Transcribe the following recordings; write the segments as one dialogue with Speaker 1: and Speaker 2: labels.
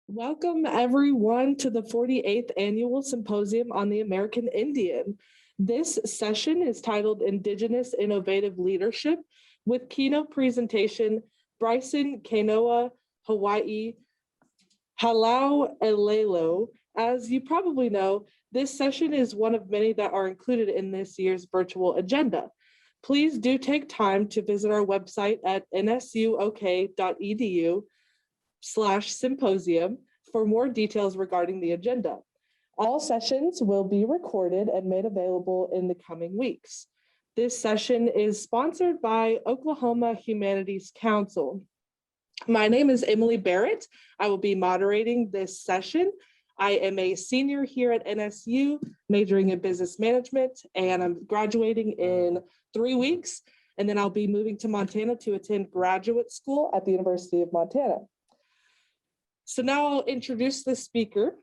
Speaker 1: Welcome, everyone, to the 48th Annual Symposium on the American Indian. This session is titled Indigenous Innovative Leadership with keynote presentation, Bryson, Kainoa, Hawaii, Halau Elelo. As you probably know, this session is one of many that are included in this year's virtual agenda. Please do take time to visit our website at nsuk.edu/symposium for more details regarding the agenda. All sessions will be recorded and made available in the coming weeks. This session is sponsored by Oklahoma Humanities Council. My name is Emily Barrett. I will be moderating this session. I am a senior here at NSU, majoring in business management, and I'm graduating in 3 weeks. And then I'll be moving to Montana to attend graduate school at the University of Montana. So now I'll introduce the speaker.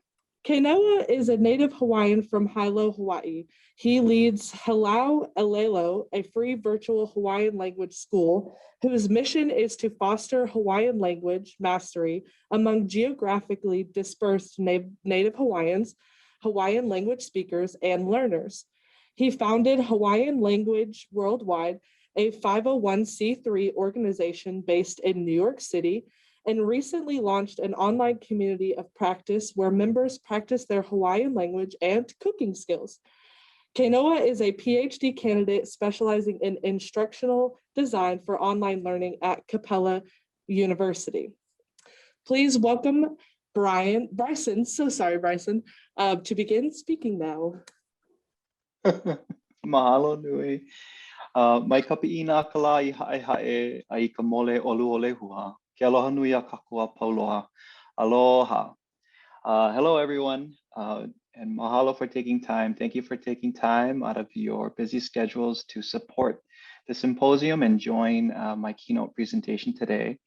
Speaker 1: Kainoa is a native Hawaiian from Hilo, Hawaii. He leads Halau Elelo, a free virtual Hawaiian language school whose mission is to foster Hawaiian language mastery among geographically dispersed native Hawaiians, Hawaiian language speakers, and learners. He founded Hawaiian Language Worldwide, a 501c3 organization based in New York City, and recently launched an online community of practice where members practice their Hawaiian language and cooking skills. Kainoa is a PhD candidate specializing in instructional design for online learning at Capella University. Please welcome Bryson, to begin speaking now.
Speaker 2: Mahalo nui. Mai kapi ina kala I hae ai ka mole olu o lehua. Ke aloha nui a kakua pauloha. Aloha. Hello, everyone, and mahalo for taking time. Thank you for taking time out of your busy schedules to support the symposium and join my keynote presentation today.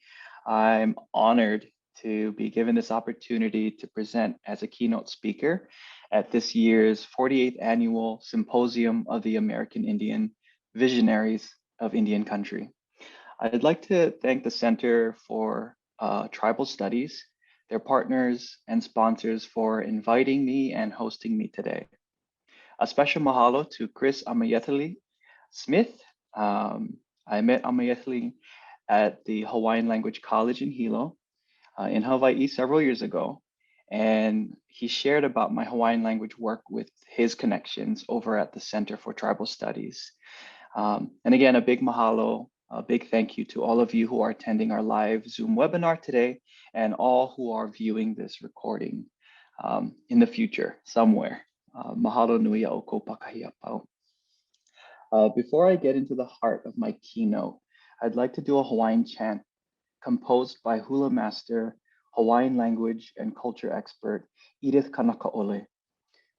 Speaker 2: I'm honored to be given this opportunity to present as a keynote speaker at this year's 48th Annual Symposium of the American Indian Visionaries of Indian Country. I'd like to thank the Center for Tribal Studies, their partners and sponsors for inviting me and hosting me today. A special mahalo to Chris Amayetali Smith. I met Amayetali at the Hawaiian Language College in Hilo in Hawaii several years ago. And he shared about my Hawaiian language work with his connections over at the Center for Tribal Studies. And again, a big mahalo, a big thank you to all of you who are attending our live Zoom webinar today and all who are viewing this recording in the future somewhere. Mahalo nui a oko pakahia pau. Before I get into the heart of my keynote, I'd like to do a Hawaiian chant composed by hula master, Hawaiian language and culture expert, Edith Kanakaole.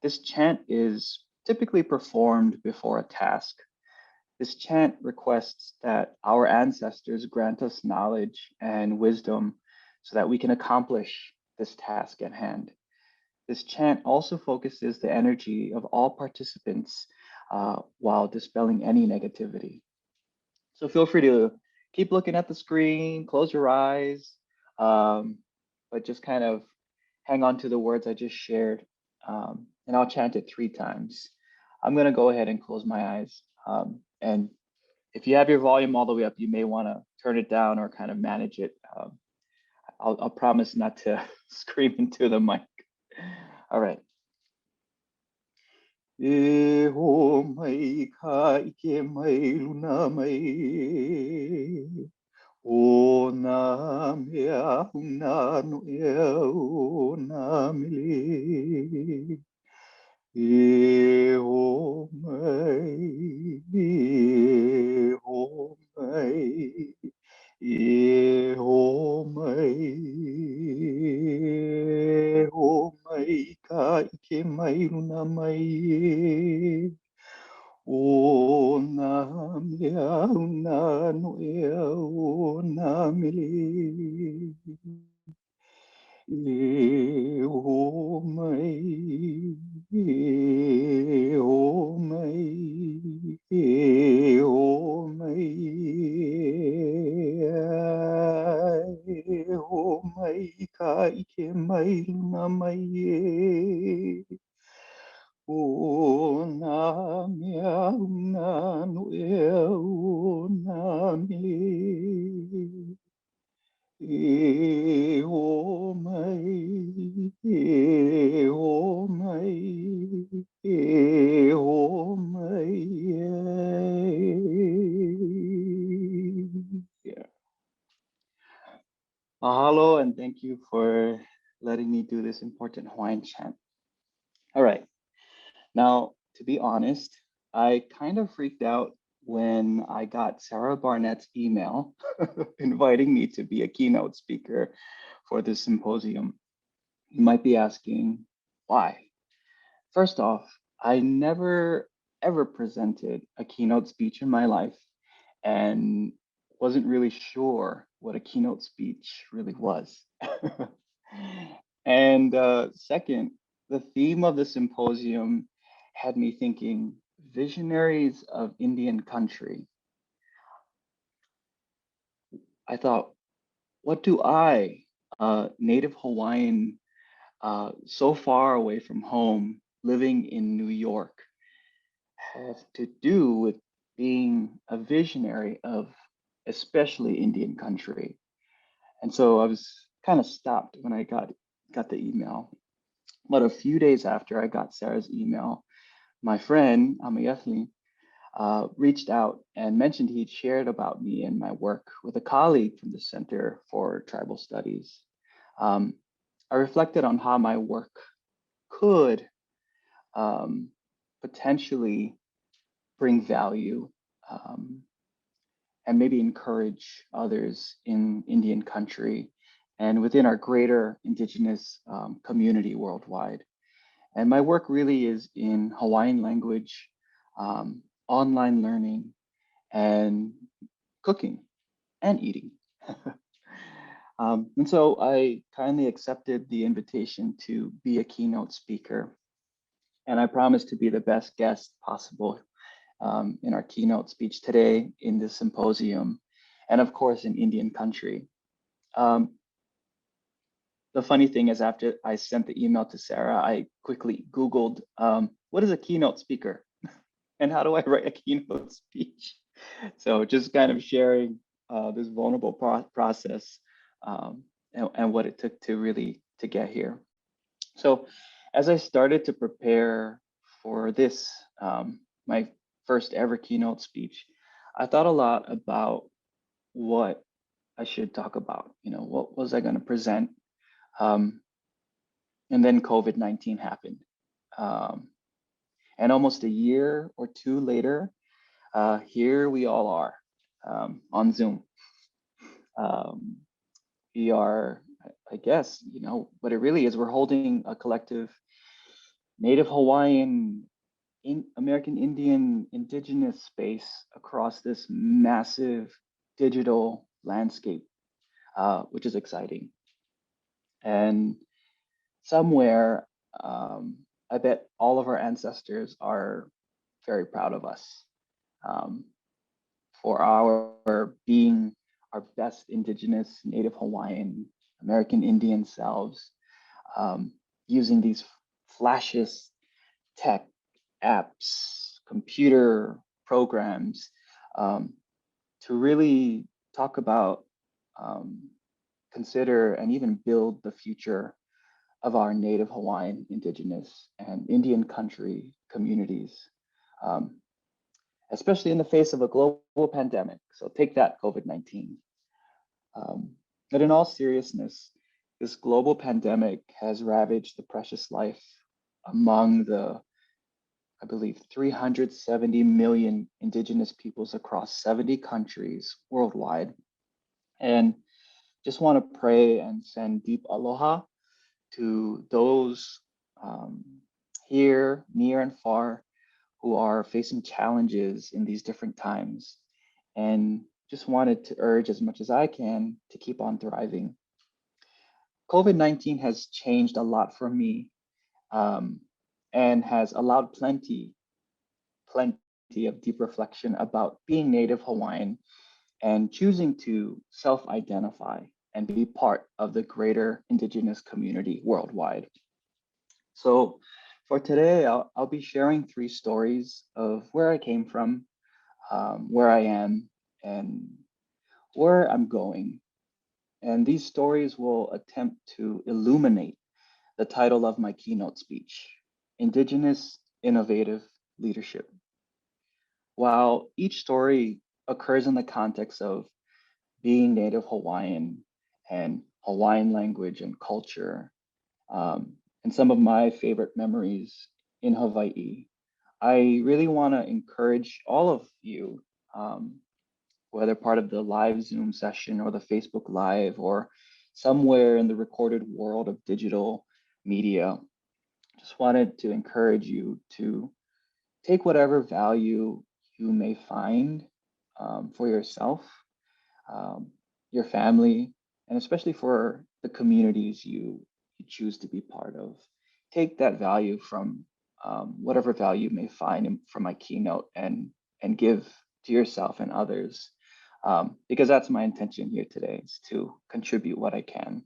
Speaker 2: This chant is typically performed before a task. This chant requests that our ancestors grant us knowledge and wisdom so that we can accomplish this task at hand. This chant also focuses the energy of all participants while dispelling any negativity. So feel free to keep looking at the screen, close your eyes, but just kind of hang on to the words I just shared, and I'll chant it 3 times. I'm gonna go ahead and close my eyes. And if you have your volume all the way up, you may wanna turn it down or kind of manage it. I'll promise not to scream into the mic. All right. E ho mai ka ike mai luna mai o na mea huna no o na mili e ho mai e ho mai e ho mai ka ike mai luna mai o na mea una no o na mili e ho mai e ho mai e ho mai mai ka ike mai luna mai e. O na mea una no e o na me. E o mai, e o mai, e o mai. Yeah. Mahalo, and thank you for letting me do this important Hawaiian chant. All right. Now, to be honest, I kind of freaked out when I got Sarah Barnett's email inviting me to be a keynote speaker for this symposium. You might be asking, why? First off, I never ever presented a keynote speech in my life and wasn't really sure what a keynote speech really was. And second, the theme of the symposium had me thinking visionaries of Indian country. I thought, what do I, a native Hawaiian, so far away from home, living in New York, have to do with being a visionary of especially Indian country? And so I was kind of stopped when I got the email. But a few days after I got Sarah's email, my friend Amayethli reached out and mentioned he'd shared about me and my work with a colleague from the Center for Tribal Studies. I reflected on how my work could potentially bring value and maybe encourage others in Indian country and within our greater Indigenous community worldwide. And my work really is in Hawaiian language, online learning, and cooking and eating. And so I kindly accepted the invitation to be a keynote speaker. And I promised to be the best guest possible in our keynote speech today in this symposium, and of course in Indian country. The funny thing is, after I sent the email to Sarah, I quickly Googled, what is a keynote speaker? And how do I write a keynote speech? So just kind of sharing this vulnerable process and what it took to really to get here. So as I started to prepare for this, my first ever keynote speech, I thought a lot about what I should talk about. You know, what was I going to present? And then COVID-19 happened. And almost a year or two later, here we all are on Zoom. We are, I guess, you know, what it really is, we're holding a collective Native Hawaiian, American Indian, Indigenous space across this massive digital landscape, which is exciting. And somewhere, I bet all of our ancestors are very proud of us for our being our best Indigenous, Native Hawaiian, American Indian selves, using these flashes, tech, apps, computer programs to really talk about, consider, and even build the future of our Native Hawaiian, Indigenous, and Indian country communities, especially in the face of a global pandemic. So take that, COVID-19. But in all seriousness, this global pandemic has ravaged the precious life among the, I believe, 370 million Indigenous peoples across 70 countries worldwide. And just want to pray and send deep aloha to those here, near and far, who are facing challenges in these different times. And just wanted to urge as much as I can to keep on thriving. COVID-19 has changed a lot for me and has allowed plenty of deep reflection about being Native Hawaiian and choosing to self-identify and be part of the greater Indigenous community worldwide. So for today, I'll be sharing 3 stories of where I came from, where I am, and where I'm going. And these stories will attempt to illuminate the title of my keynote speech, Indigenous Innovative Leadership. While each story occurs in the context of being Native Hawaiian and Hawaiian language and culture, and some of my favorite memories in Hawaii, I really want to encourage all of you, whether part of the live Zoom session or the Facebook Live or somewhere in the recorded world of digital media, just wanted to encourage you to take whatever value you may find for yourself, your family, and especially for the communities you choose to be part of. Take that value from whatever value you may find from my keynote and give to yourself and others, because that's my intention here today, is to contribute what I can.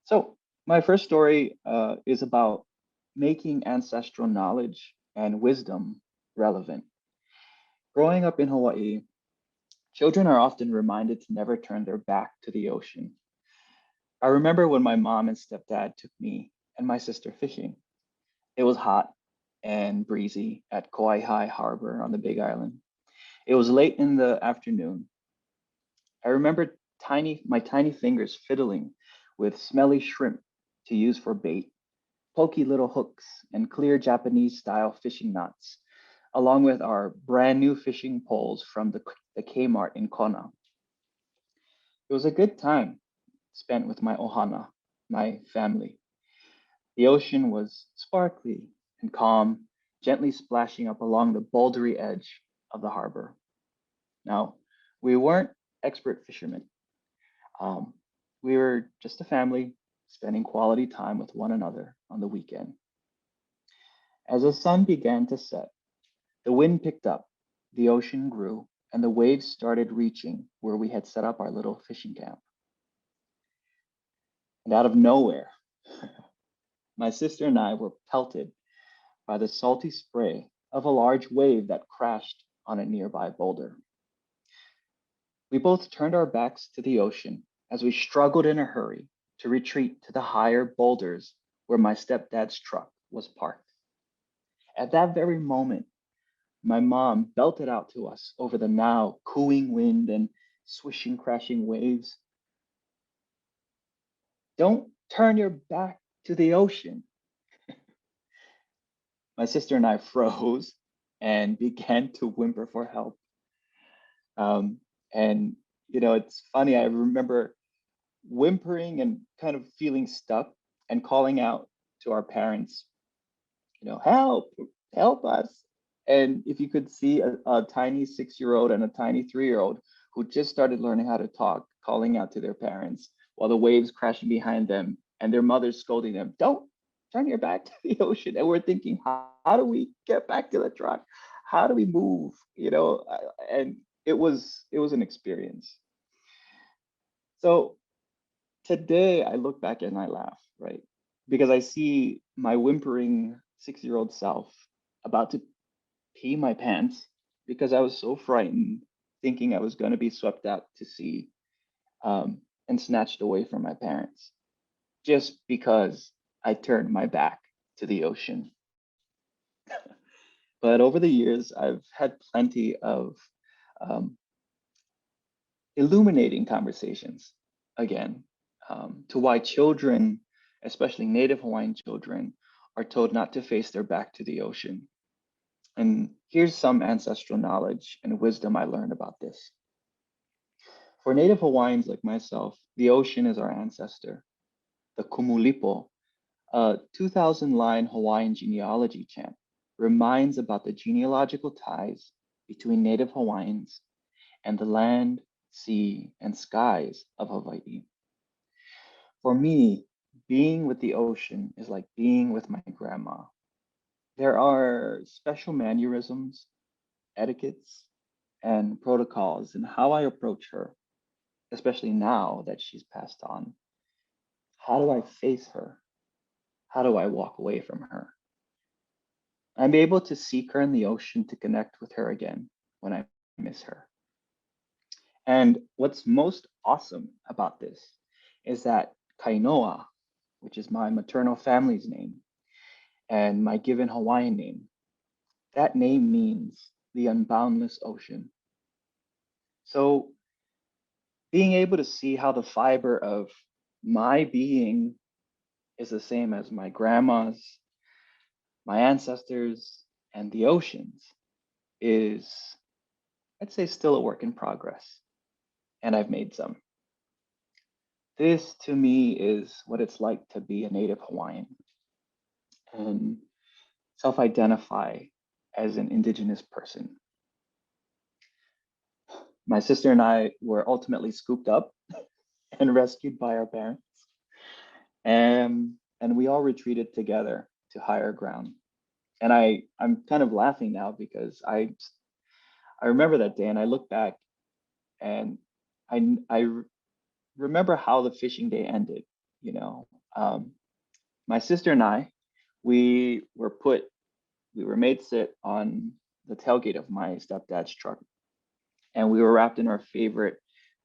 Speaker 2: So my first story is about making ancestral knowledge and wisdom relevant. Growing up in Hawaii, children are often reminded to never turn their back to the ocean. I remember when my mom and stepdad took me and my sister fishing. It was hot and breezy at Kauai Harbor on the Big Island. It was late in the afternoon. I remember my tiny fingers fiddling with smelly shrimp to use for bait, pokey little hooks, and clear Japanese-style fishing knots, along with our brand new fishing poles from the Kmart in Kona. It was a good time spent with my ohana, my family. The ocean was sparkly and calm, gently splashing up along the bouldery edge of the harbor. Now, we weren't expert fishermen. We were just a family spending quality time with one another on the weekend. As the sun began to set, the wind picked up, the ocean grew, and the waves started reaching where we had set up our little fishing camp. And out of nowhere, my sister and I were pelted by the salty spray of a large wave that crashed on a nearby boulder. We both turned our backs to the ocean as we struggled in a hurry to retreat to the higher boulders where my stepdad's truck was parked. At that very moment, my mom belted out to us over the now cooing wind and swishing, crashing waves. "Don't turn your back to the ocean." My sister and I froze and began to whimper for help. And, it's funny, I remember whimpering and kind of feeling stuck and calling out to our parents, help us. And if you could see a tiny 6-year-old and a tiny 3-year-old who just started learning how to talk, calling out to their parents while the waves crashing behind them and their mothers scolding them, "Don't turn your back to the ocean." And we're thinking, how do we get back to the truck? How do we move? And it was an experience. So today I look back and I laugh, right? Because I see my whimpering 6-year-old self about to pee my pants because I was so frightened, thinking I was going to be swept out to sea and snatched away from my parents, just because I turned my back to the ocean. But over the years, I've had plenty of illuminating conversations, again, to why children, especially Native Hawaiian children, are told not to face their back to the ocean. And here's some ancestral knowledge and wisdom I learned about this. For Native Hawaiians like myself, the ocean is our ancestor. The Kumulipo, a 2,000-line Hawaiian genealogy chant, reminds about the genealogical ties between Native Hawaiians and the land, sea, and skies of Hawaii. For me, being with the ocean is like being with my grandma. There are special mannerisms, etiquettes, and protocols in how I approach her, especially now that she's passed on, how do I face her? How do I walk away from her? I'm able to seek her in the ocean to connect with her again when I miss her. And what's most awesome about this is that Kainoa, which is my maternal family's name and my given Hawaiian name, that name means the unboundless ocean. So being able to see how the fiber of my being is the same as my grandma's, my ancestors, and the oceans is, I'd say, still a work in progress. And I've made some. This to me is what it's like to be a Native Hawaiian and self-identify as an Indigenous person. My sister and I were ultimately scooped up and rescued by our parents. And we all retreated together to higher ground. And I'm kind of laughing now because I remember that day and I look back and I remember how the fishing day ended. You know, my sister and I, we were made sit on the tailgate of my stepdad's truck, and we were wrapped in our favorite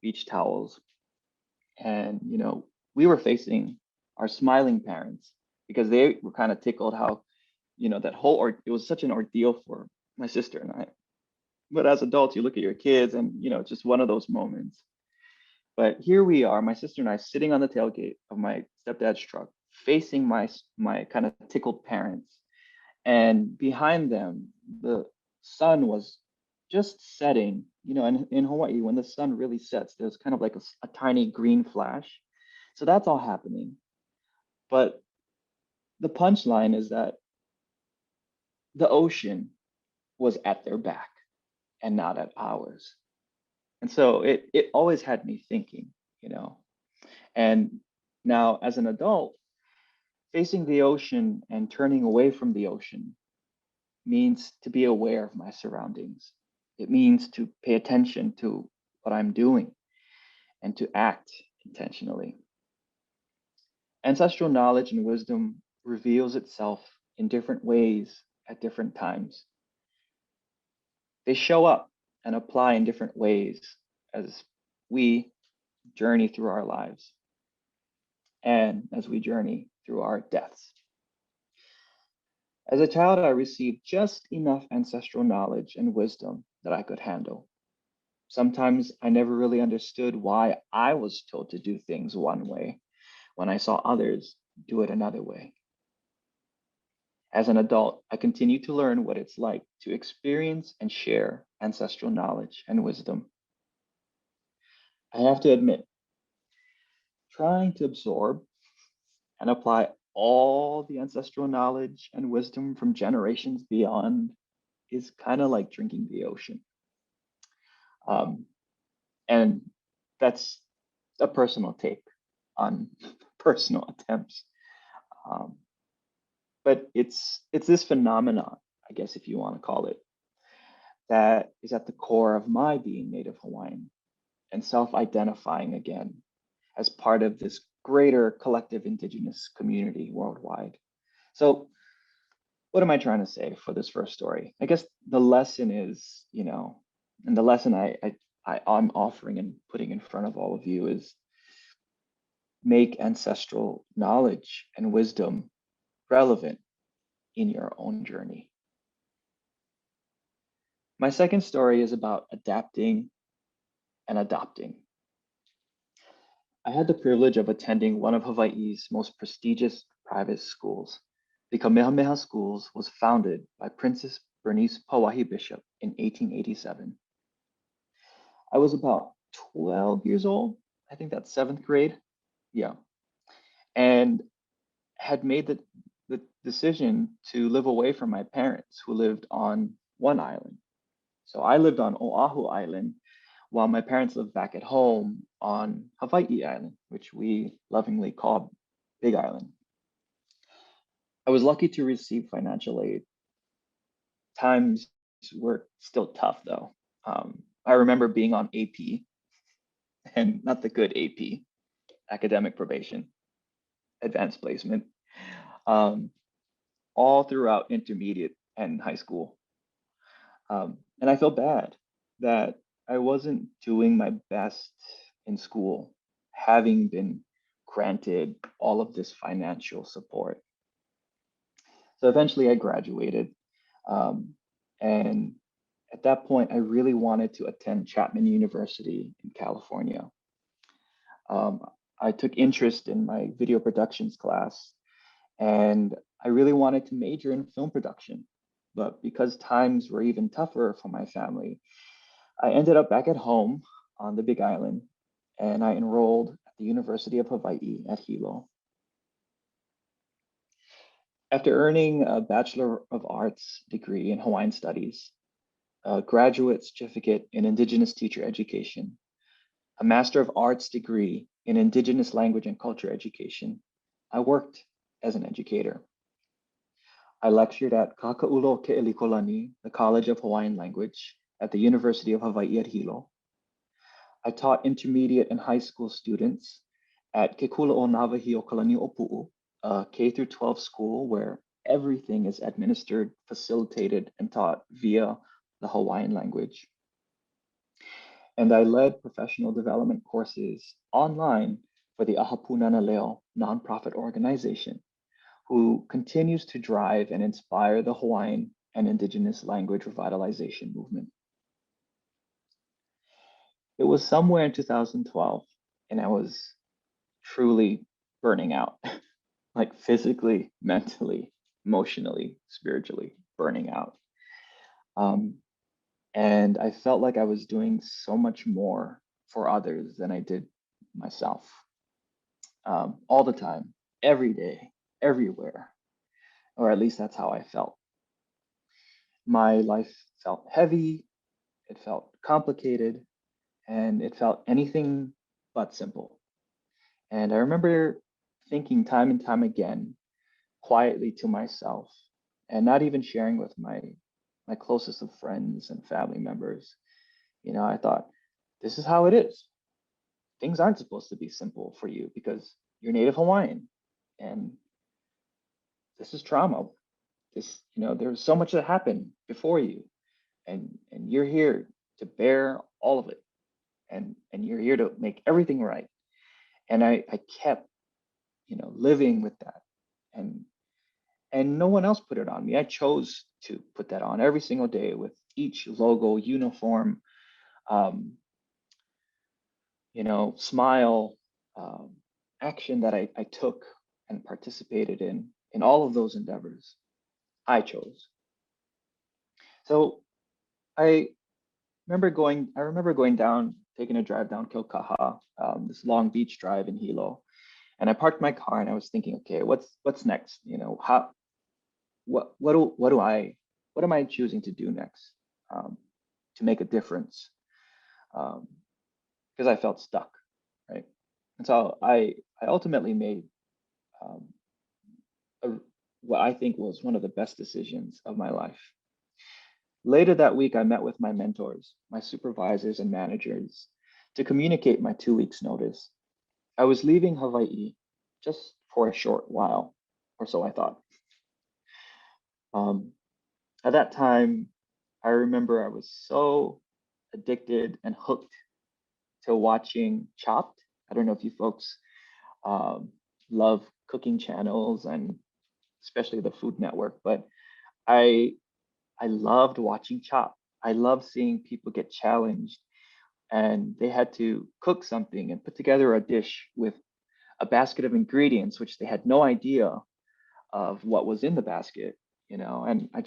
Speaker 2: beach towels. And you know, we were facing our smiling parents because they were kind of tickled how, you know, it was such an ordeal for my sister and I. But as adults, you look at your kids and, you know, it's just one of those moments. But here we are, my sister and I sitting on the tailgate of my stepdad's truck, facing my kind of tickled parents. And behind them, the sun was just setting. You know, in Hawaii, when the sun really sets, there's kind of like a tiny green flash. So that's all happening. But the punchline is that the ocean was at their back and not at ours. And so it always had me thinking, you know. And now as an adult, facing the ocean and turning away from the ocean means to be aware of my surroundings. It means to pay attention to what I'm doing and to act intentionally. Ancestral knowledge and wisdom reveals itself in different ways at different times. They show up and apply in different ways as we journey through our lives and as we journey through our deaths. As a child, I received just enough ancestral knowledge and wisdom that I could handle. Sometimes I never really understood why I was told to do things one way when I saw others do it another way. As an adult, I continue to learn what it's like to experience and share ancestral knowledge and wisdom. I have to admit, trying to absorb and apply all the ancestral knowledge and wisdom from generations beyond is kind of like drinking the ocean. And that's a personal take on personal attempts. But it's this phenomenon, I guess, if you want to call it, that is at the core of my being Native Hawaiian and self-identifying again as part of this greater collective Indigenous community worldwide. So what am I trying to say for this first story? I guess the lesson is, you know, and the lesson I'm offering and putting in front of all of you is make ancestral knowledge and wisdom relevant in your own journey. My second story is about adapting and adopting. I had the privilege of attending one of Hawaii's most prestigious private schools. The Kamehameha Schools was founded by Princess Bernice Pauahi Bishop in 1887. I was about 12 years old. I think that's 7th grade. Yeah. And had made the decision to live away from my parents who lived on one island. So I lived on Oahu Island while my parents lived back at home on Hawaii Island, which we lovingly call Big Island. I was lucky to receive financial aid. Times were still tough though. I remember being on AP and not the good AP, academic probation, advanced placement, all throughout intermediate and high school. And I felt bad that I wasn't doing my best in school, having been granted all of this financial support. So eventually I graduated. And at that point, I really wanted to attend Chapman University in California. I took interest in my video productions class, and I really wanted to major in film production. But because times were even tougher for my family, I ended up back at home on the Big Island, and I enrolled at the University of Hawaii at Hilo. After earning a Bachelor of Arts degree in Hawaiian Studies, a graduate certificate in Indigenous teacher education, a Master of Arts degree in Indigenous language and culture education, I worked as an educator. I lectured at Kaka'ulo Ke'elikolani, the College of Hawaiian Language at the University of Hawaii at Hilo. I taught intermediate and high school students at Kekula'o Nawahiokalani Opu'u, a K through 12 school where everything is administered, facilitated, and taught via the Hawaiian language. And I led professional development courses online for the Ahapunana Leo nonprofit organization, who continues to drive and inspire the Hawaiian and Indigenous language revitalization movement. It was somewhere in 2012, and I was truly burning out, like physically, mentally, emotionally, spiritually burning out. And I felt like I was doing so much more for others than I did myself. All the time, every day, everywhere, or at least that's how I felt. My life felt heavy, it felt complicated, and it felt anything but simple. And I remember thinking time and time again, quietly to myself, and not even sharing with my closest of friends and family members. You know, I thought, this is how it is. Things aren't supposed to be simple for you because you're Native Hawaiian, and this is trauma. This, you know, there's so much that happened before you, and you're here to bear all of it, and you're here to make everything right. And I kept, you know, living with that, and no one else put it on me. I chose to put that on every single day with each logo, uniform, you know, smile, action that I took and participated in all of those endeavors. I chose. So I remember going down, taking a drive down Kilkaha, this long beach drive in Hilo, and I parked my car and I was thinking, okay, what's next? You know, what am I choosing to do next to make a difference? Because I felt stuck, right? And so I ultimately made what I think was one of the best decisions of my life. Later that week, I met with my mentors, my supervisors and managers to communicate my 2 weeks notice. I was leaving Hawaii just for a short while, or so I thought. At that time, I remember I was so addicted and hooked to watching Chopped. I don't know if you folks love cooking channels and especially the Food Network, but I loved watching Chopped. I loved seeing people get challenged and they had to cook something and put together a dish with a basket of ingredients, which they had no idea of what was in the basket, you know, and I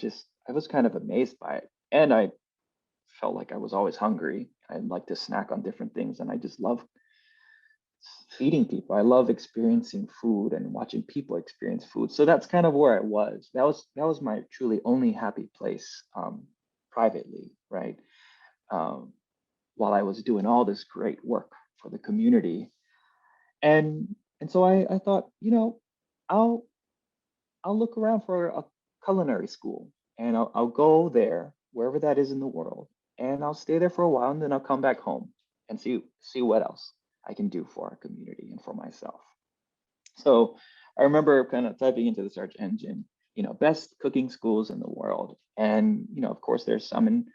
Speaker 2: was kind of amazed by it. And I felt like I was always hungry. I'd like to snack on different things. And I just love feeding people. I love experiencing food and watching people experience food. So that's kind of where I was. That was my truly only happy place privately, right? While I was doing all this great work for the community. And so I thought, you know, I'll look around for a culinary school and I'll go there, wherever that is in the world, and I'll stay there for a while and then I'll come back home and see what else. I can do for our community and for myself. So I remember kind of typing into the search engine, best cooking schools in the world. And, of course, there's some in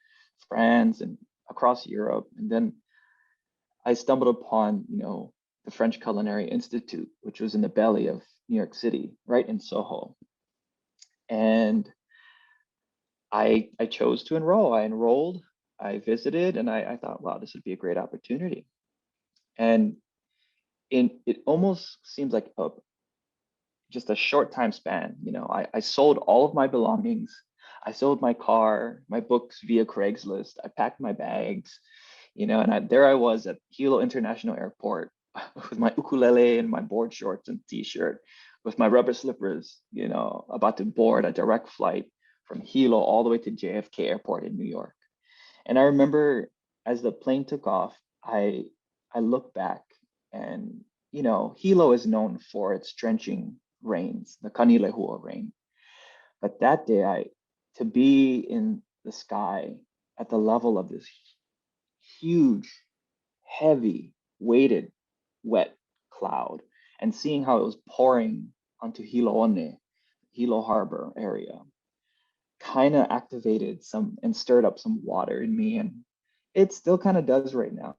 Speaker 2: France and across Europe. And then I stumbled upon, the French Culinary Institute, which was in the belly of New York City, right in Soho. And I chose to enroll. I enrolled, I visited, and I thought, wow, this would be a great opportunity. And it almost seems like just a short time span. I sold all of my belongings. I sold my car, my books via Craigslist. I packed my bags, and there I was at Hilo International Airport with my ukulele and my board shorts and t-shirt, with my rubber slippers, about to board a direct flight from Hilo all the way to JFK Airport in New York. And I remember as the plane took off, I looked back and, Hilo is known for its drenching rains, the Kanilehua rain. But that day, to be in the sky at the level of this huge, heavy, weighted, wet cloud, and seeing how it was pouring onto Hiloone, Hilo Harbor area, kind of activated some and stirred up some water in me. And it still kind of does right now,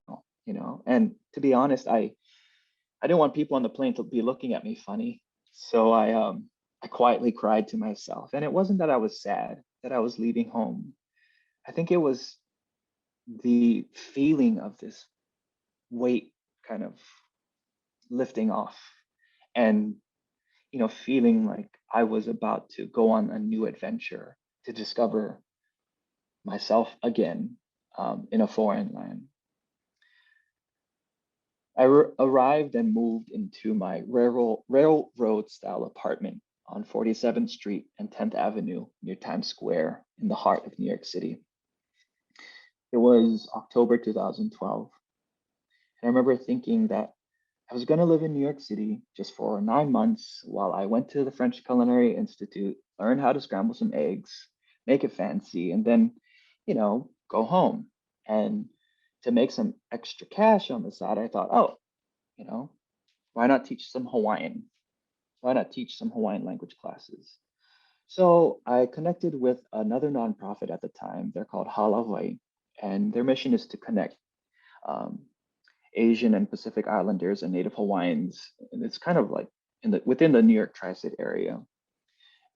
Speaker 2: And to be honest, I didn't want people on the plane to be looking at me funny. So I quietly cried to myself. And it wasn't that I was sad that I was leaving home. I think it was the feeling of this weight kind of lifting off, and feeling like I was about to go on a new adventure to discover myself again, in a foreign land. I arrived and moved into my railroad style apartment on 47th Street and 10th Avenue near Times Square in the heart of New York City. It was October 2012. And I remember thinking that I was going to live in New York City just for 9 months while I went to the French Culinary Institute, learn how to scramble some eggs, make it fancy, and then, go home. And to make some extra cash on the side, I thought, oh, why not teach some Hawaiian? Why not teach some Hawaiian language classes? So I connected with another nonprofit at the time. They're called Hala Hawaii, and their mission is to connect Asian and Pacific Islanders and Native Hawaiians. And it's kind of like within the New York tri-state area.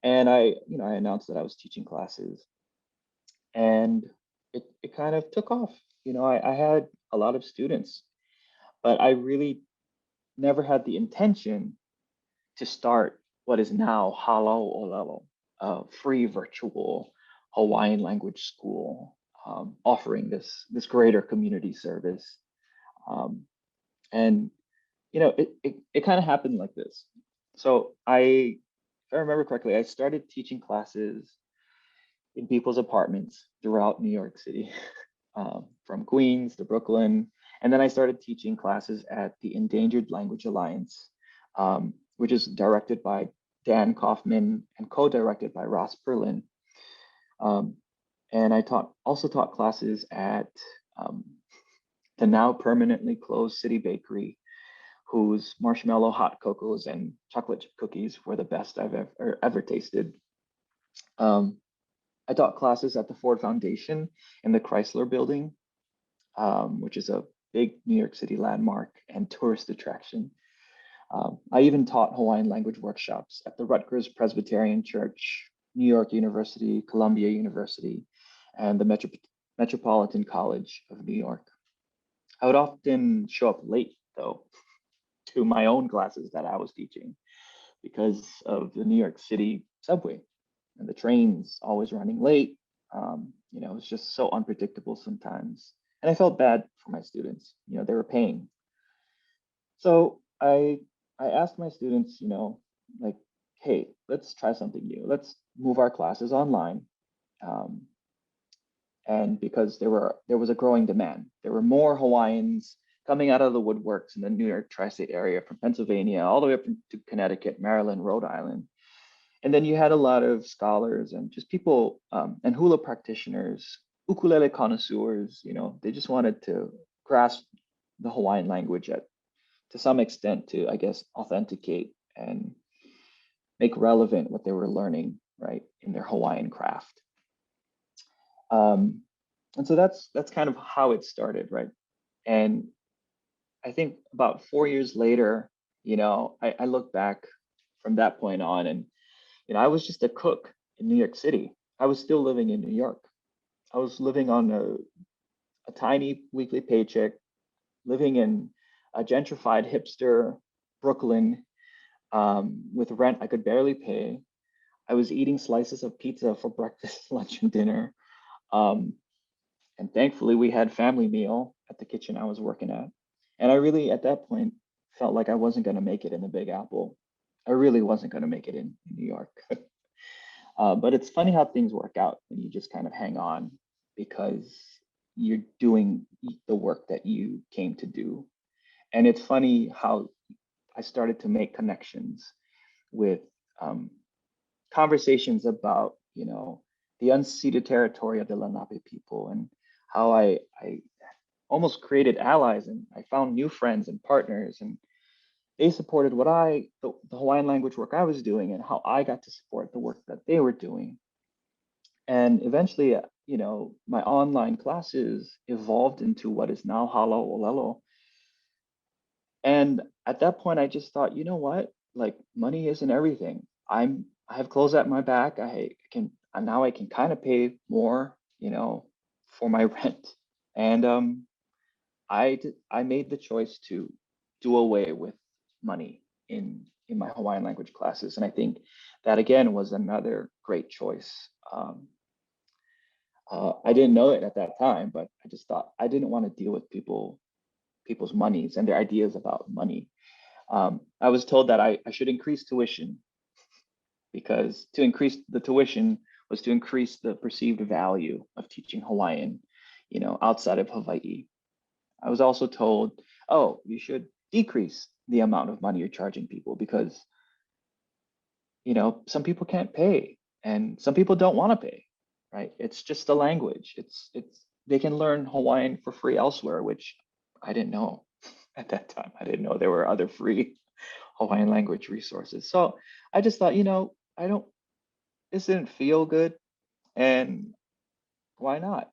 Speaker 2: And I announced that I was teaching classes, and it kind of took off. I had a lot of students, but I really never had the intention to start what is now Halo Olelo, a free virtual Hawaiian language school, offering this greater community service. And it kind of happened like this. So if I remember correctly, I started teaching classes in people's apartments throughout New York City, from Queens to Brooklyn. And then I started teaching classes at the Endangered Language Alliance, which is directed by Dan Kaufman and co-directed by Ross Perlin. And I also taught classes at the now permanently closed City Bakery, whose marshmallow hot cocos and chocolate chip cookies were the best I've ever tasted. I taught classes at the Ford Foundation in the Chrysler Building, which is a big New York City landmark and tourist attraction. I even taught Hawaiian language workshops at the Rutgers Presbyterian Church, New York University, Columbia University, and the Metropolitan College of New York. I would often show up late, though, to my own classes that I was teaching because of the New York City subway and the trains always running late. It's just so unpredictable sometimes. And I felt bad for my students. They were paying. So I asked my students, like, hey, let's try something new. Let's move our classes online. And because there was a growing demand, there were more Hawaiians coming out of the woodworks in the New York tri-state area, from Pennsylvania all the way up to Connecticut, Maryland, Rhode Island. And then you had a lot of scholars and just people and hula practitioners, ukulele connoisseurs. They just wanted to grasp the Hawaiian language at to some extent to, I guess, authenticate and make relevant what they were learning, right, in their Hawaiian craft. And so that's kind of how it started, right? And I think about 4 years later, I look back from that point on, and I was just a cook in New York City. I was still living in New York. I was living on a tiny weekly paycheck, living in a gentrified hipster Brooklyn, with rent I could barely pay. I was eating slices of pizza for breakfast, lunch, and dinner. And thankfully, we had family meal at the kitchen I was working at. And I really, at that point, felt like I wasn't going to make it in the Big Apple. I really wasn't going to make it in New York. But it's funny how things work out when you just kind of hang on because you're doing the work that you came to do. And it's funny how I started to make connections with conversations about, the unceded territory of the Lenape people, and how I almost created allies, and I found new friends and partners, and they supported the Hawaiian language work I was doing, and how I got to support the work that they were doing. And eventually, my online classes evolved into what is now Hala Olelo. And at that point, I just thought, you know what? Like, money isn't everything. I have clothes at my back. I can kind of pay more, for my rent. And I made the choice to do away with money in my Hawaiian language classes, and I think that again was another great choice. I didn't know it at that time, but I just thought I didn't want to deal with people's monies and their ideas about money. I was told that I should increase tuition, because to increase the tuition was to increase the perceived value of teaching Hawaiian, outside of Hawaii. I was also told, oh, you should decrease the amount of money you're charging people because, some people can't pay and some people don't want to pay, right? It's just the language. They can learn Hawaiian for free elsewhere, which I didn't know at that time. I didn't know there were other free Hawaiian language resources. So I just thought, this didn't feel good, and why not?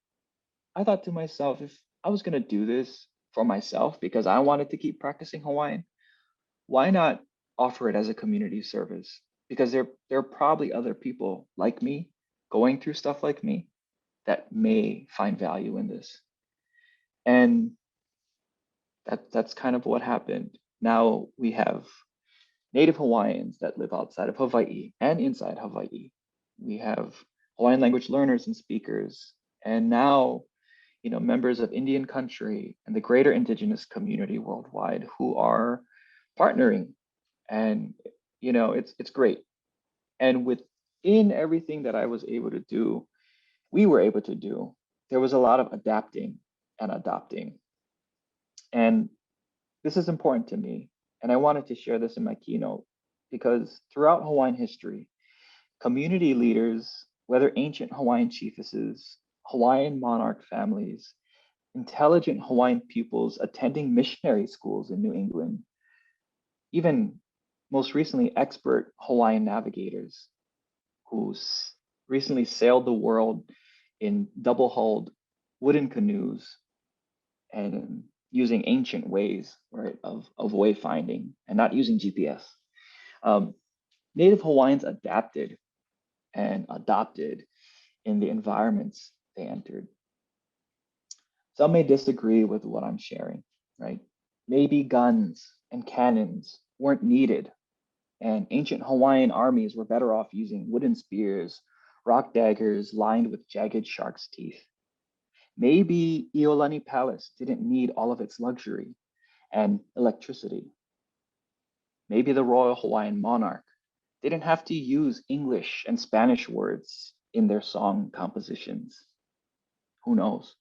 Speaker 2: I thought to myself, if I was going to do this for myself because I wanted to keep practicing Hawaiian, why not offer it as a community service? Because there are probably other people like me going through stuff like me that may find value in this. And that's kind of what happened. Now we have Native Hawaiians that live outside of Hawaii and inside Hawaii. We have Hawaiian language learners and speakers, and now, members of Indian country and the greater Indigenous community worldwide who are partnering, and it's great. And within everything that I was able to do, we were able to do, there was a lot of adapting and adopting. And this is important to me, and I wanted to share this in my keynote because throughout Hawaiian history, community leaders, whether ancient Hawaiian chiefesses, Hawaiian monarch families, intelligent Hawaiian pupils attending missionary schools in New England, even most recently expert Hawaiian navigators who recently sailed the world in double-hulled wooden canoes and using ancient ways, right, of wayfinding and not using GPS. Native Hawaiians adapted and adopted in the environments they entered. Some may disagree with what I'm sharing, right? Maybe guns and cannons weren't needed, and ancient Hawaiian armies were better off using wooden spears, rock daggers lined with jagged shark's teeth. Maybe Iolani Palace didn't need all of its luxury and electricity. Maybe the Royal Hawaiian Monarch didn't have to use English and Spanish words in their song compositions. Who knows?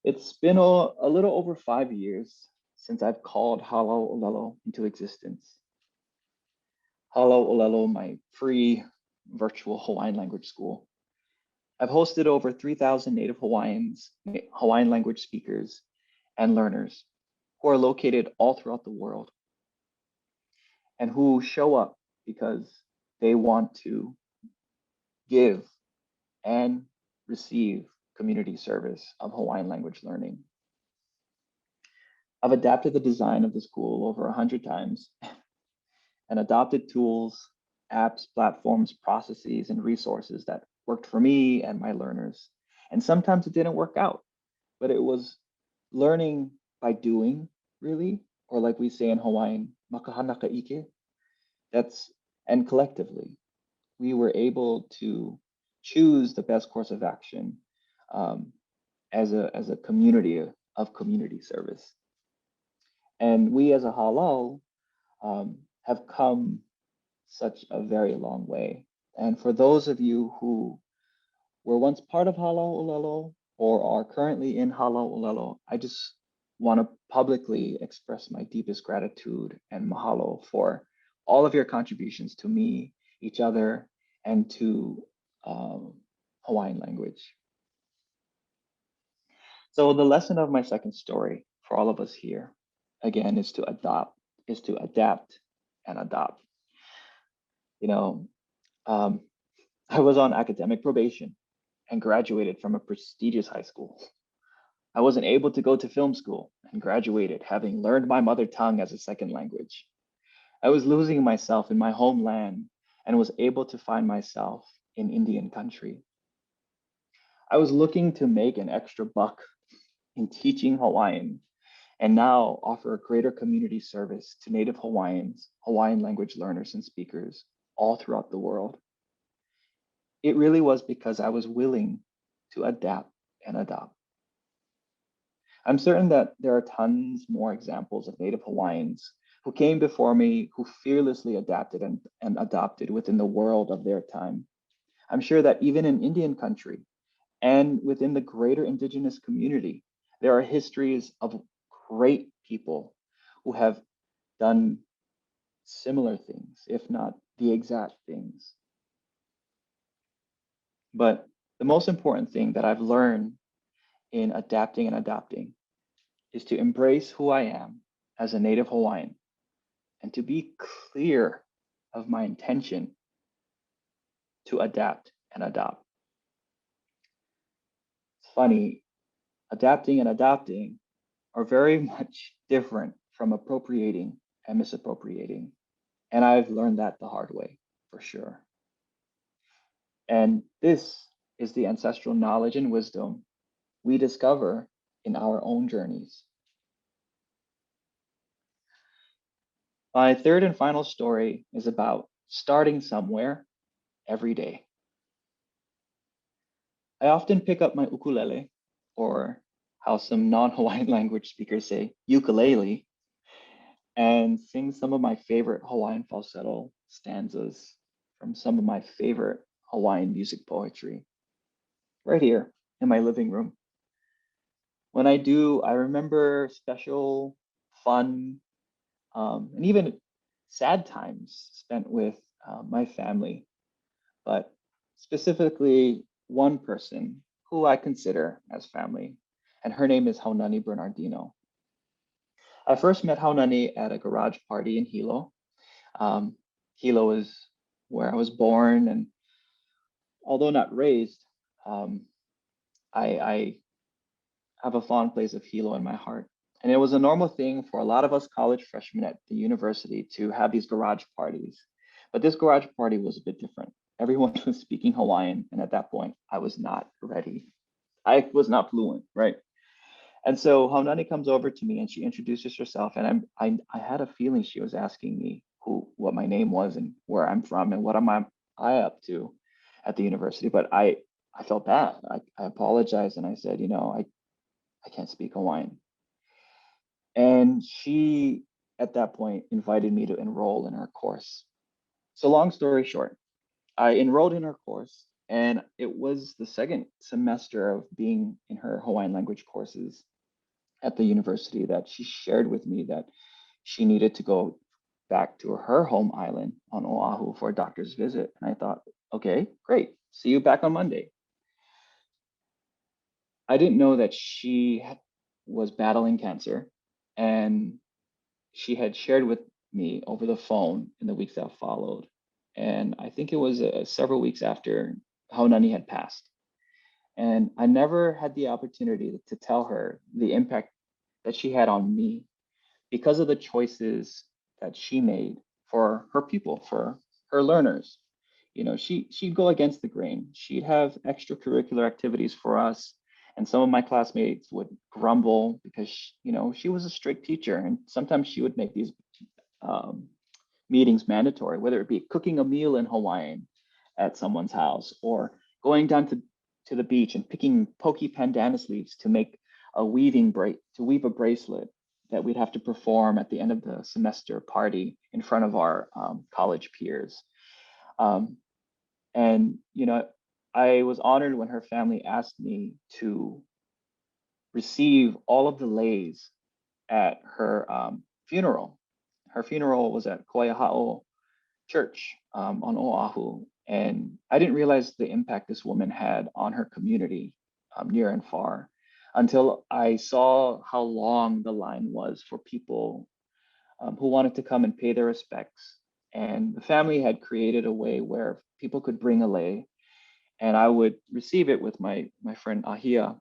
Speaker 2: It's been a little over 5 years since I've called Hala Olelo into existence. Hala Olelo, my free virtual Hawaiian language school. I've hosted over 3,000 Native Hawaiian language speakers and learners who are located all throughout the world and who show up because they want to give and receive community service of Hawaiian language learning. I've adapted the design of the school over 100 times and adopted tools, apps, platforms, processes, and resources that worked for me and my learners. And sometimes it didn't work out, but it was learning by doing, really, or like we say in Hawaiian, makahanaka ike. And collectively, we were able to choose the best course of action as a community of community service. And we as a halau have come such a very long way. And for those of you who were once part of Halau Olelo or are currently in Halau Olelo, I just want to publicly express my deepest gratitude and mahalo for all of your contributions to me, each other, and to Hawaiian language. So the lesson of my second story for all of us here, again, is to adapt and adopt. You know, I was on academic probation and graduated from a prestigious high school. I wasn't able to go to film school and graduated having learned my mother tongue as a second language. I was losing myself in my homeland and was able to find myself in Indian country. I was looking to make an extra buck in teaching Hawaiian and now offer a greater community service to Native Hawaiians, Hawaiian language learners and speakers all throughout the world. It really was because I was willing to adapt and adopt. I'm certain that there are tons more examples of Native Hawaiians who came before me, who fearlessly adapted and adopted within the world of their time. I'm sure that even in Indian country and within the greater Indigenous community, there are histories of great people who have done similar things, if not the exact things. But the most important thing that I've learned in adapting and adopting is to embrace who I am as a Native Hawaiian and to be clear of my intention to adapt and adopt. It's funny, adapting and adopting are very much different from appropriating and misappropriating. And I've learned that the hard way, for sure. And this is the ancestral knowledge and wisdom we discover in our own journeys. My third and final story is about starting somewhere every day. I often pick up my ukulele, or how some non-Hawaiian language speakers say ukulele, and sing some of my favorite Hawaiian falsetto stanzas from some of my favorite Hawaiian music poetry, right here in my living room. When I do, I remember special, fun, and even sad times spent with my family, but specifically one person who I consider as family, and her name is Haunani Bernardino. I first met Haunani at a garage party in Hilo. Hilo is where I was born, and although not raised, I have a fond place of Hilo in my heart. And it was a normal thing for a lot of us college freshmen at the university to have these garage parties. But this garage party was a bit different. Everyone was speaking Hawaiian, and at that point, I was not ready. I was not fluent, right? And so Haunani comes over to me and she introduces herself, and I had a feeling she was asking me what my name was and where I'm from and what am I up to at the university. But I felt bad. I apologized and I said, I can't speak Hawaiian. And she, at that point, invited me to enroll in her course. So long story short, I enrolled in her course, and it was the second semester of being in her Hawaiian language courses at the university that she shared with me that she needed to go back to her home island on Oahu for a doctor's visit. And I thought, okay, great. See you back on Monday. I didn't know that she was battling cancer And she had shared with me over the phone in the weeks that followed. And I think it was several weeks after Haunani had passed. And I never had the opportunity to tell her the impact that she had on me because of the choices that she made for her people, for her learners. You know, she'd go against the grain. She'd have extracurricular activities for us. And some of my classmates would grumble because, you know, she was a strict teacher. And sometimes she would make these meetings mandatory, whether it be cooking a meal in Hawaiian at someone's house or going down to the beach and picking pokey pandanus leaves to make a weave a bracelet that we'd have to perform at the end of the semester party in front of our college peers. And, you know, I was honored when her family asked me to receive all of the leis at her funeral. Her funeral was at Koiahao Church on Oahu. And I didn't realize the impact this woman had on her community near and far until I saw how long the line was for people who wanted to come and pay their respects. And the family had created a way where people could bring a lei, and I would receive it with my friend Ahia.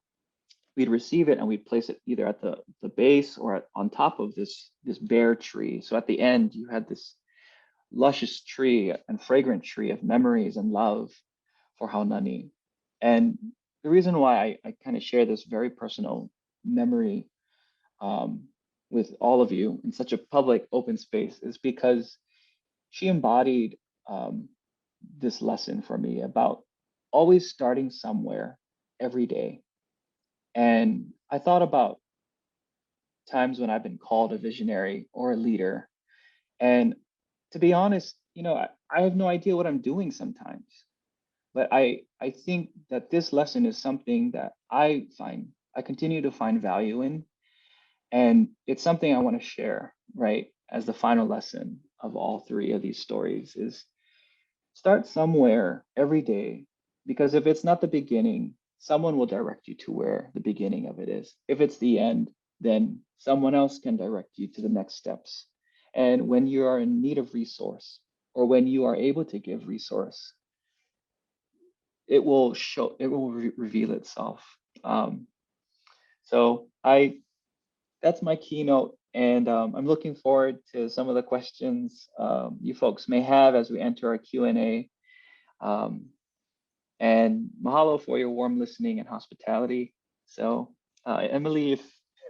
Speaker 2: We'd receive it and we'd place it either at the base or on top of this bare tree. So at the end, you had this luscious tree and fragrant tree of memories and love for Haunani. And the reason why I kind of share this very personal memory with all of you in such a public open space is because she embodied this lesson for me about always starting somewhere every day. And I thought about times when I've been called a visionary or a leader. And to be honest, you know, I have no idea what I'm doing sometimes. But I think that this lesson is something that I continue to find value in. And it's something I want to share, right? As the final lesson of all three of these stories is start somewhere every day, because if it's not the beginning, someone will direct you to where the beginning of it is. If it's the end, then someone else can direct you to the next steps. And when you are in need of resource, or when you are able to give resource, it will reveal itself. So that's my keynote, and I'm looking forward to some of the questions you folks may have as we enter our Q&A. And mahalo for your warm listening and hospitality. So Emily, if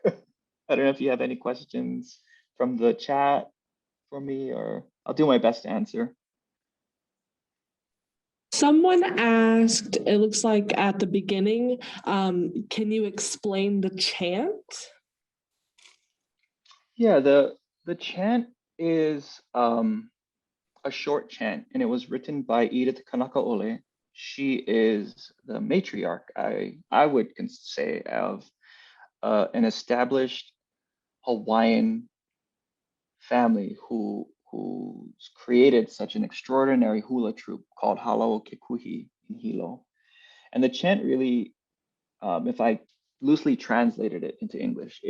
Speaker 2: I don't know if you have any questions from the chat for me, or I'll do my best to answer.
Speaker 1: Someone asked, it looks like at the beginning, can you explain the chant? Yeah,
Speaker 2: the chant is a short chant, and it was written by Edith Kanakaole. She is the matriarch, I would say, of an established Hawaiian family who's created such an extraordinary hula troupe called Halao Kekuhi in Hilo. And the chant really, if I loosely translated it into English,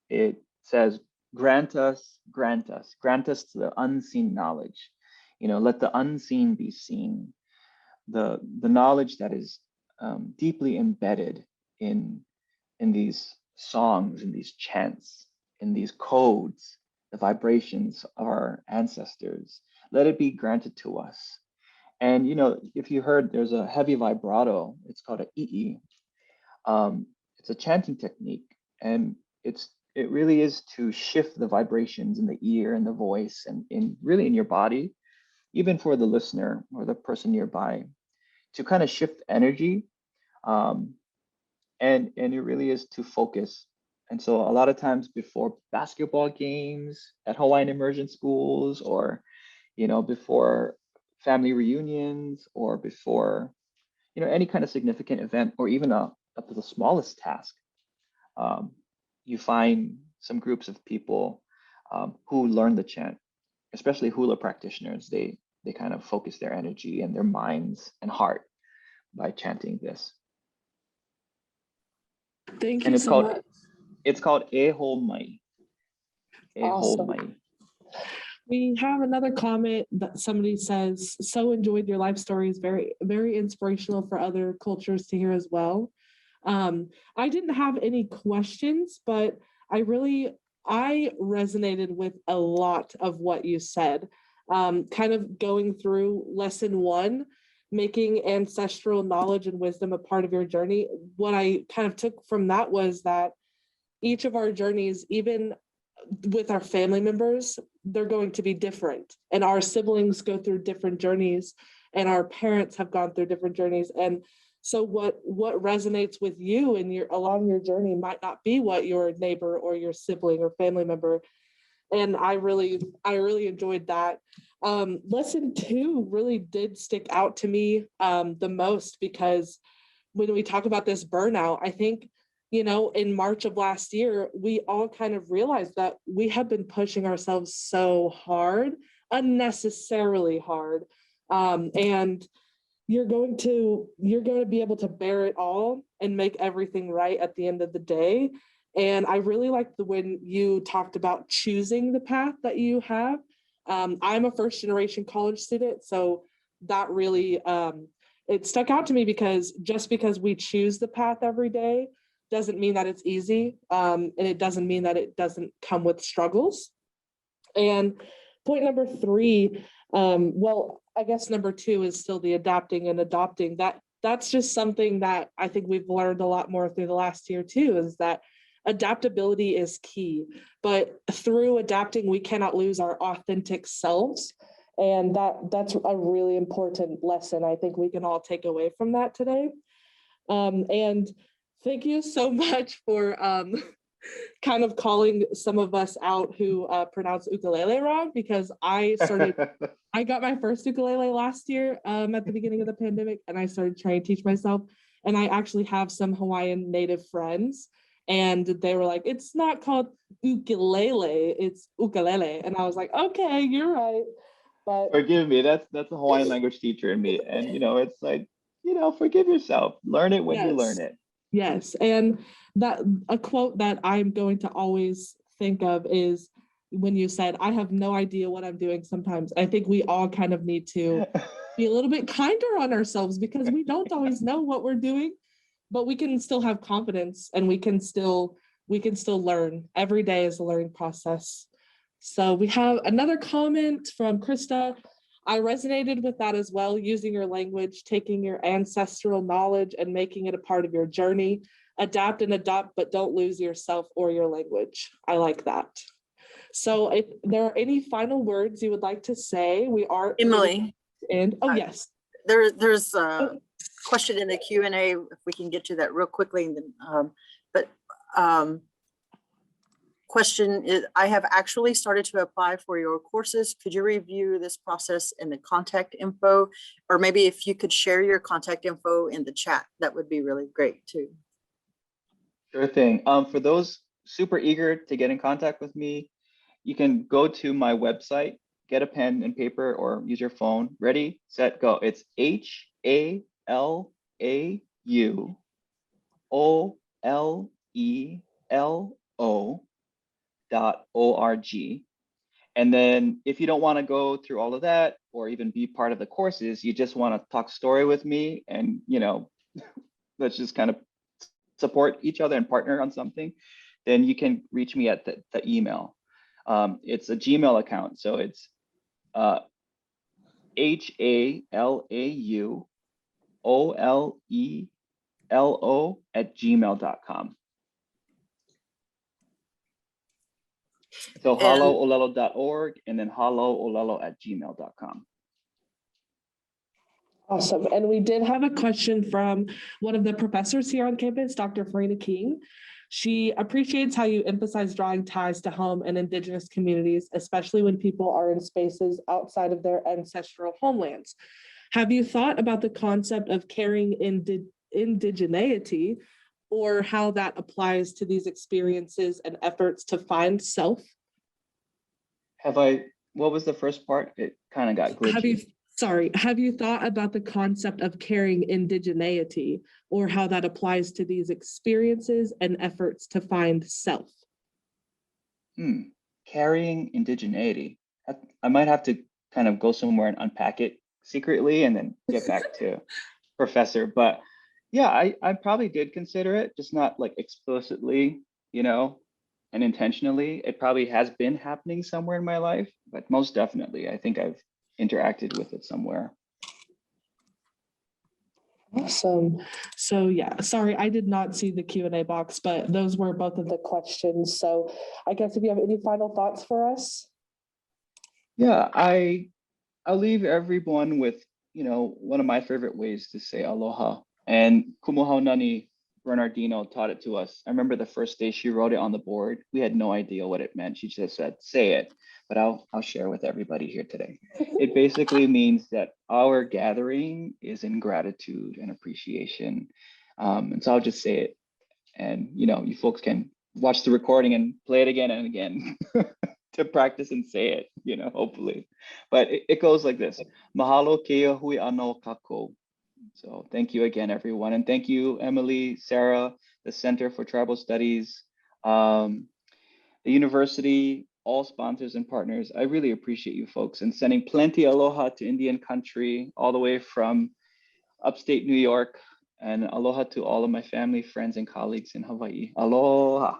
Speaker 2: it says, grant us the unseen knowledge. You know, let the unseen be seen. The knowledge that is deeply embedded in these songs, in these chants, in these codes, the vibrations of our ancestors. Let it be granted to us. And you know, if you heard, there's a heavy vibrato. It's called a i'i. It's a chanting technique, and it really is to shift the vibrations in the ear and the voice and really in your body, even for the listener or the person nearby, to kind of shift energy. And it really is to focus. And so a lot of times before basketball games at Hawaiian immersion schools, or, you know, before family reunions, or before, you know, any kind of significant event, or even up to the smallest task, you find some groups of people who learn the chant, especially hula practitioners. They kind of focus their energy and their minds and heart by chanting this.
Speaker 1: Thank you so much.
Speaker 2: It's called E Ho Mai.
Speaker 1: Awesome.
Speaker 2: mai.
Speaker 1: We have another comment that somebody says, so enjoyed your life stories, very, very inspirational for other cultures to hear as well. I didn't have any questions, but I resonated with a lot of what you said. Kind of going through lesson 1, making ancestral knowledge and wisdom a part of your journey. What I kind of took from that was that each of our journeys, even with our family members, they're going to be different, and our siblings go through different journeys, and our parents have gone through different journeys. And so what resonates with you and along your journey might not be what your neighbor or your sibling or family member. And I really enjoyed that. Lesson 2 really did stick out to me the most, because when we talk about this burnout, I think, in March of last year, we all kind of realized that we have been pushing ourselves so hard, unnecessarily hard. And you're going to be able to bear it all and make everything right at the end of the day. And I really liked when you talked about choosing the path that you have. I'm a first generation college student, so that really, it stuck out to me, because just because we choose the path every day doesn't mean that it's easy. And it doesn't mean that it doesn't come with struggles. And point number 3, well, I guess number 2 is still the adapting and adopting. That's just something that I think we've learned a lot more through the last year too, is that adaptability is key. But through adapting, we cannot lose our authentic selves. And that's a really important lesson I think we can all take away from that today. And thank you so much for kind of calling some of us out who pronounce ukulele wrong, because I got my first ukulele last year at the beginning of the pandemic, and I started trying to teach myself. And I actually have some Hawaiian native friends, and they were like, it's not called ukulele, it's ukulele. And I was like, okay, you're right. But
Speaker 2: Forgive me, that's a Hawaiian language teacher in me. And it's like, forgive yourself. Learn it when you learn it.
Speaker 1: Yes. And that a quote that I'm going to always think of is when you said, I have no idea what I'm doing sometimes. I think we all kind of need to be a little bit kinder on ourselves, because we don't always know what we're doing, but we can still have confidence, and we can still learn. Every day is a learning process. So we have another comment from Krista. I resonated with that as well, using your language, taking your ancestral knowledge and making it a part of your journey. Adapt and adopt, but don't lose yourself or your language. I like that. So if there are any final words you would like to say, we are
Speaker 3: Emily.
Speaker 1: And yes.
Speaker 3: There's a question in the Q&A, if we can get to that real quickly. And then, question is, I have actually started to apply for your courses. Could you review this process and the contact info? Or maybe if you could share your contact info in the chat, that would be really great too.
Speaker 2: Sure thing. For those super eager to get in contact with me, you can go to my website, get a pen and paper, or use your phone. Ready, set, go. It's HALAULELO.org. And then if you don't want to go through all of that or even be part of the courses, you just want to talk story with me and, let's just kind of support each other and partner on something, then you can reach me at the email. It's a Gmail account. So it's HALAUOLELO@gmail.com. So haloolelo.org and then haloolelo@gmail.com.
Speaker 1: Awesome. And we did have a question from one of the professors here on campus, Dr. Farina King. She appreciates how you emphasize drawing ties to home and Indigenous communities, especially when people are in spaces outside of their ancestral homelands. Have you thought about the concept of carrying indigeneity, or how that applies to these experiences and efforts to find self?
Speaker 2: What was the first part? It kind of got glitchy.
Speaker 1: Have you thought about the concept of carrying indigeneity, or how that applies to these experiences and efforts to find self?
Speaker 2: carrying indigeneity. I might have to kind of go somewhere and unpack it secretly and then get back to professor. But yeah, I probably did consider it, just not like explicitly, you know, and intentionally. It probably has been happening somewhere in my life, but most definitely, I think I've interacted with it somewhere.
Speaker 1: Awesome. So yeah, sorry, I did not see the Q&A box, but those were both of the questions. So I guess if you have any final thoughts for us.
Speaker 2: Yeah, I'll leave everyone with, you know, one of my favorite ways to say aloha. And Kumuhaunani Bernardino taught it to us. I remember the first day she wrote it on the board. We had no idea what it meant. She just said, say it. But I'll share with everybody here today. It basically means that our gathering is in gratitude and appreciation. And so I'll just say it. And, you know, you folks can watch the recording and play it again and again to practice and say it, you know, hopefully. But it goes like this. Mahalo keia hui ano kako. So thank you again, everyone. And thank you, Emily, Sarah, the Center for Tribal Studies, the university, all sponsors and partners. I really appreciate you folks and sending plenty aloha to Indian country, all the way from upstate New York, and aloha to all of my family, friends, and colleagues in Hawaii. Aloha.